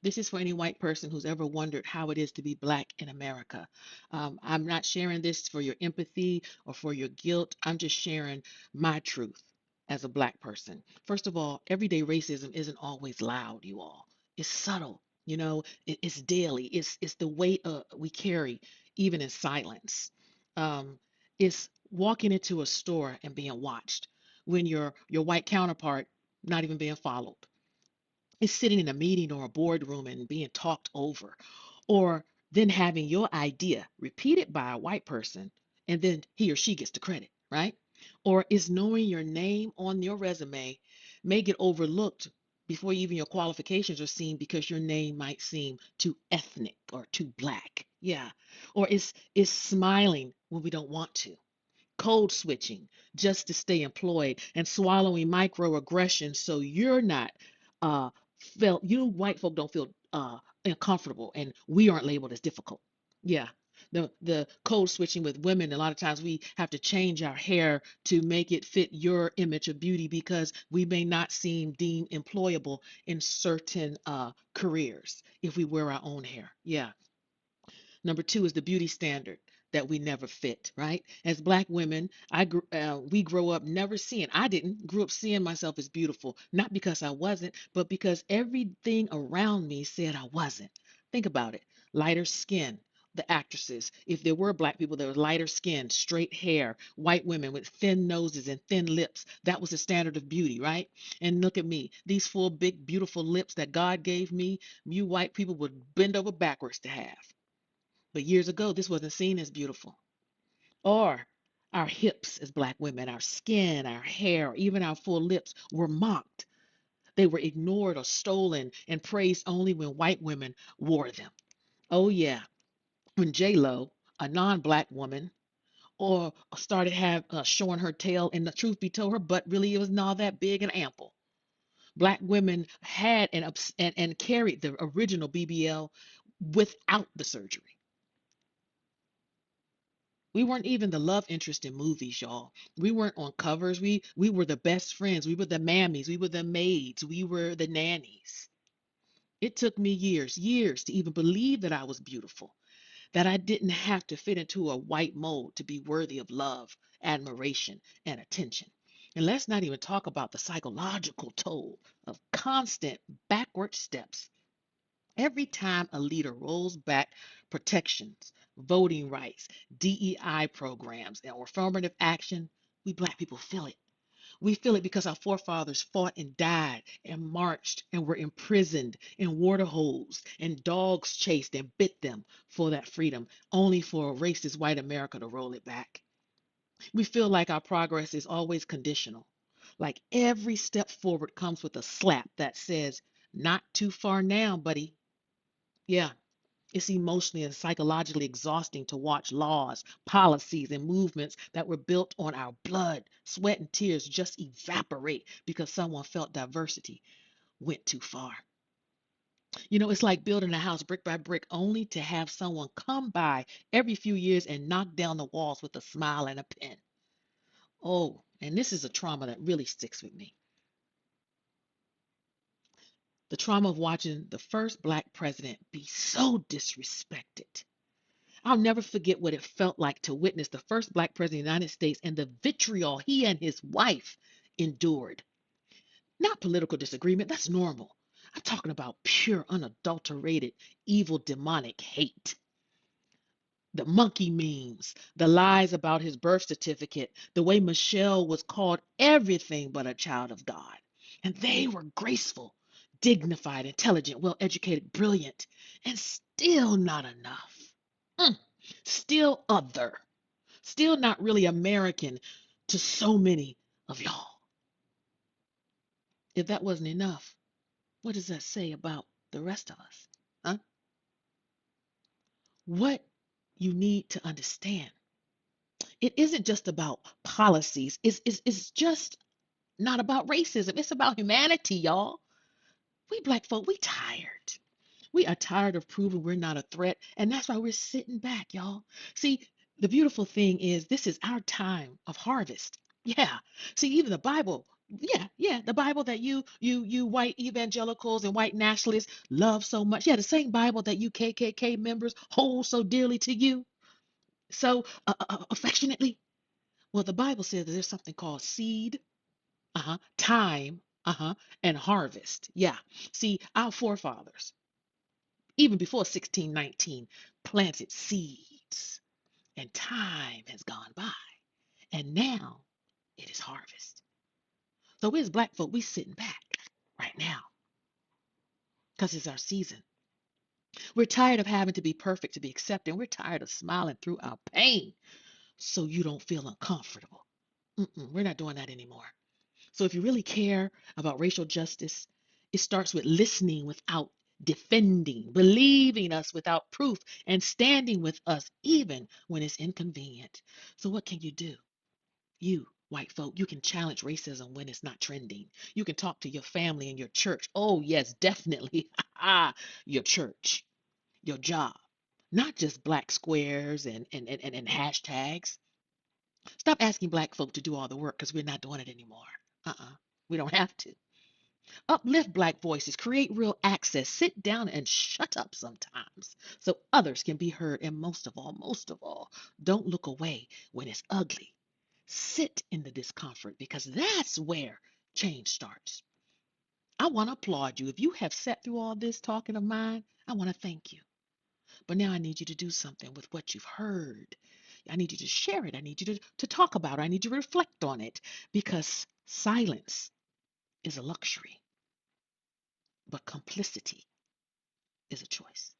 This is for any white person who's ever wondered how it is to be black in America. I'm not sharing this for your empathy or for your guilt. I'm just sharing my truth as a black person. First of all, everyday racism isn't always loud, you all. It's subtle. It's daily. It's the weight we carry, even in silence. Um, it's walking into a store and being watched when your white counterpart not even being followed. It's sitting in a meeting or a boardroom and being talked over, or then having your idea repeated by a white person, and then he or she gets the credit, right? Or is knowing your name on your resume may get overlooked before even your qualifications are seen because your name might seem too ethnic or too black. Yeah. Or is smiling when we don't want to, code switching just to stay employed, and swallowing microaggressions so you're not uh felt you white folk don't feel uncomfortable and we aren't labeled as difficult. Yeah. The code switching with women, a lot of times we have to change our hair to make it fit your image of beauty because we may not seem deemed employable in certain careers if we wear our own hair. Yeah. Number two is the beauty standard that we never fit, right? As black women, we grow up never seeing. I didn't grew up seeing myself as beautiful, not because I wasn't, but because everything around me said I wasn't. Think about it. Lighter skin, the actresses. If there were black people, there was lighter skin, straight hair, white women with thin noses and thin lips. That was the standard of beauty, right? And look at me, these full, big, beautiful lips that God gave me, you white people would bend over backwards to have. But years ago, this wasn't seen as beautiful. Or our hips as black women, our skin, our hair, even our full lips were mocked. They were ignored or stolen and praised only when white women wore them. Oh yeah, when J Lo, a non-black woman, or started have showing her tail, and the truth be told, her butt really was not that big and ample. Black women had and carried the original BBL without the surgery. We weren't even the love interest in movies, y'all. We weren't on covers. We were the best friends. We were the mammies. We were the maids. We were the nannies. It took me years to even believe that I was beautiful, that I didn't have to fit into a white mold to be worthy of love, admiration, and attention. And let's not even talk about the psychological toll of constant backward steps. Every time a leader rolls back protections, voting rights, DEI programs, or affirmative action, we black people feel it. We feel it because our forefathers fought and died and marched and were imprisoned in water holes, and dogs chased and bit them for that freedom, only for a racist white America to roll it back. We feel like our progress is always conditional. Like every step forward comes with a slap that says, not too far now, buddy. Yeah, it's emotionally and psychologically exhausting to watch laws, policies, and movements that were built on our blood, sweat, and tears just evaporate because someone felt diversity went too far. It's like building a house brick by brick only to have someone come by every few years and knock down the walls with a smile and a pen. Oh, and this is a trauma that really sticks with me. The trauma of watching the first black president be so disrespected. I'll never forget what it felt like to witness the first black president of the United States and the vitriol he and his wife endured. Not political disagreement, that's normal. I'm talking about pure, unadulterated, evil, demonic hate. The monkey memes, the lies about his birth certificate, the way Michelle was called everything but a child of God. And they were graceful, dignified, intelligent, well educated, brilliant, and still not enough. Mm, still other, still not really American to so many of y'all. If that wasn't enough, what does that say about the rest of us? Huh? What you need to understand, it isn't just about policies. It's just not about racism. It's about humanity, y'all. We black folk, we tired. We are tired of proving we're not a threat, and that's why we're sitting back, y'all. See, the beautiful thing is this is our time of harvest. Yeah. See, even the Bible Yeah, yeah, the Bible that you white evangelicals and white nationalists love so much. Yeah, the same Bible that you KKK members hold so dearly to you, so affectionately. Well, the Bible says that there's something called seed, time, and harvest. Yeah. See, our forefathers, even before 1619, planted seeds, and time has gone by, and now it is harvest. So we as black folk, we sitting back right now because it's our season. We're tired of having to be perfect to be accepted. We're tired of smiling through our pain so you don't feel uncomfortable. We're not doing that anymore. So if you really care about racial justice, it starts with listening without defending, believing us without proof, and standing with us even when it's inconvenient. So what can you do? You, white folk, you can challenge racism when it's not trending. You can talk to your family and your church. Oh, yes, definitely. Your church, your job, not just black squares and hashtags. Stop asking black folk to do all the work because we're not doing it anymore. Uh-uh. We don't have to. Uplift black voices, create real access, sit down and shut up sometimes so others can be heard. And most of all, don't look away when it's ugly. Sit in the discomfort because that's where change starts. I want to applaud you. If you have sat through all this talking of mine, I want to thank you. But now I need you to do something with what you've heard. I need you to share it. I need you to talk about it. I need you to reflect on it because silence is a luxury, but complicity is a choice.